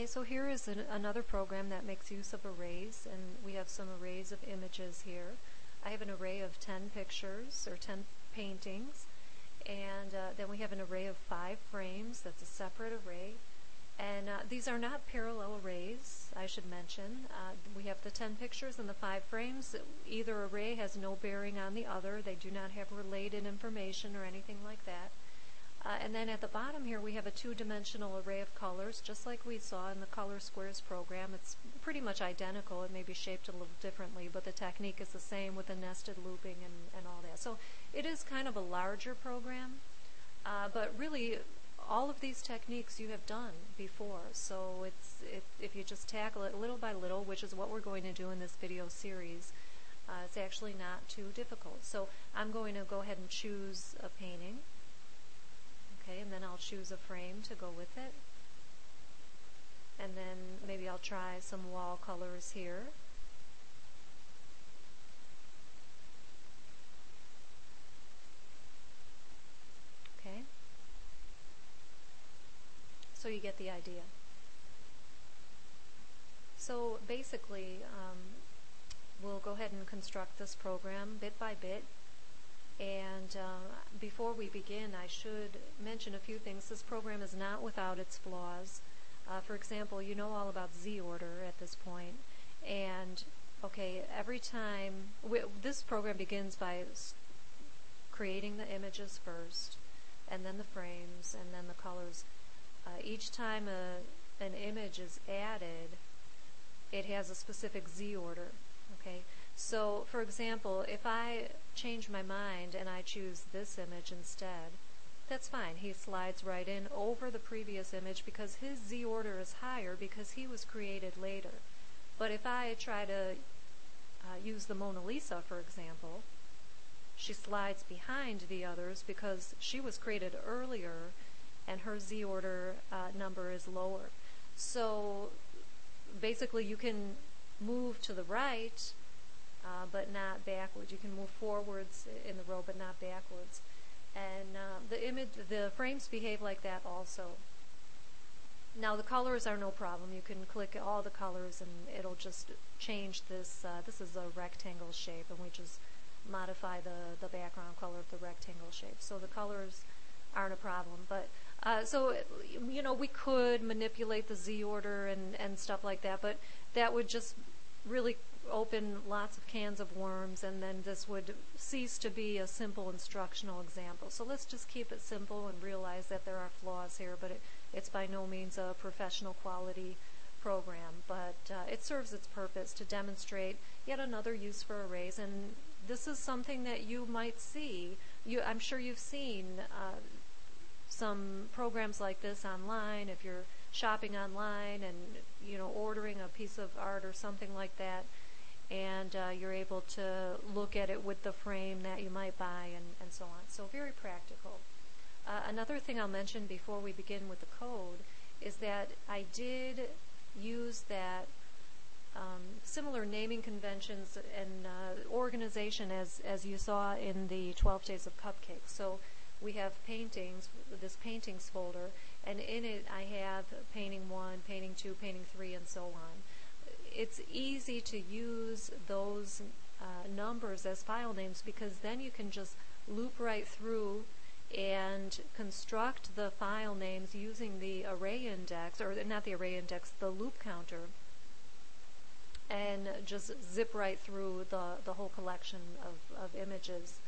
Okay, so here is another program that makes use of arrays, and we have some arrays of images here. I have an array of 10 pictures, or 10 paintings, and then we have an array of 5 frames. That's a separate array. And these are not parallel arrays, I should mention. We have the 10 pictures and the 5 frames. Either array has no bearing on the other. They do not have related information or anything like that. And then at the bottom here we have a 2-dimensional array of colors, just like we saw in the Color Squares program. It's pretty much identical. It may be shaped a little differently, but the technique is the same with the nested looping and all that. So it is kind of a larger program, but really all of these techniques you have done before. So if you just tackle it little by little, which is what we're going to do in this video series, it's actually not too difficult. So I'm going to go ahead and choose a painting. Okay, and then I'll choose a frame to go with it. And then maybe I'll try some wall colors here. Okay. So you get the idea. So basically, we'll go ahead and construct this program bit by bit. And before we begin, I should mention a few things. This program is not without its flaws. For example, you know all about Z-order at this point. And, okay, every time, this program begins by creating the images first, and then the frames, and then the colors. Each time an image is added, it has a specific Z-order, okay? So, for example, if I change my mind and I choose this image instead, that's fine. He slides right in over the previous image because his Z order is higher because he was created later. But if I try to use the Mona Lisa, for example, she slides behind the others because she was created earlier and her Z order number is lower. So, basically, you can move to the right, but not backwards. You can move forwards in the row, but not backwards. And the frames behave like that also. Now the colors are no problem. You can click all the colors and it'll just change this. This is a rectangle shape, and we just modify the background color of the rectangle shape. So the colors aren't a problem. But so, you know, we could manipulate the Z order and stuff like that, but that would just really open lots of cans of worms, and then this would cease to be a simple instructional example. So let's just keep it simple and realize that there are flaws here, but it's by no means a professional quality program, but it serves its purpose to demonstrate yet another use for arrays. And this is something that you might see. I'm sure you've seen some programs like this online if you're shopping online and, you know, ordering a piece of art or something like that, and you're able to look at it with the frame that you might buy and so on. So very practical. Another thing I'll mention before we begin with the code is that I did use that similar naming conventions and organization as you saw in the 12 Days of Cupcakes. So we have paintings, this paintings folder, and in it I have painting 1, painting 2, painting 3, and so on. It's easy to use those numbers as file names because then you can just loop right through and construct the file names using the array index, or not the array index, the loop counter, and just zip right through the whole collection of images.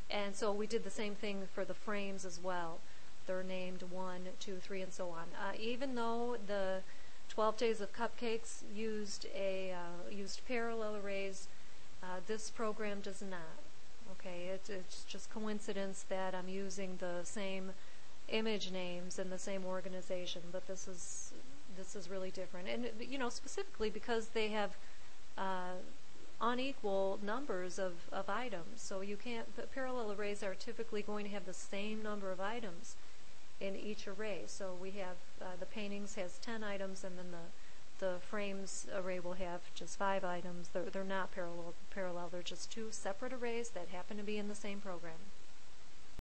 And so we did the same thing for the frames as well. They're named 1, 2, 3, and so on. Even though the 12 Days of Cupcakes used parallel arrays, this program does not. Okay, it's just coincidence that I'm using the same image names and the same organization, but this is really different. And you know, specifically because they have unequal numbers of items. So you can't, parallel arrays are typically going to have the same number of items in each array. So we have, the paintings has 10 items, and then the frames array will have just 5 items. They're not parallel, they're just 2 separate arrays that happen to be in the same program.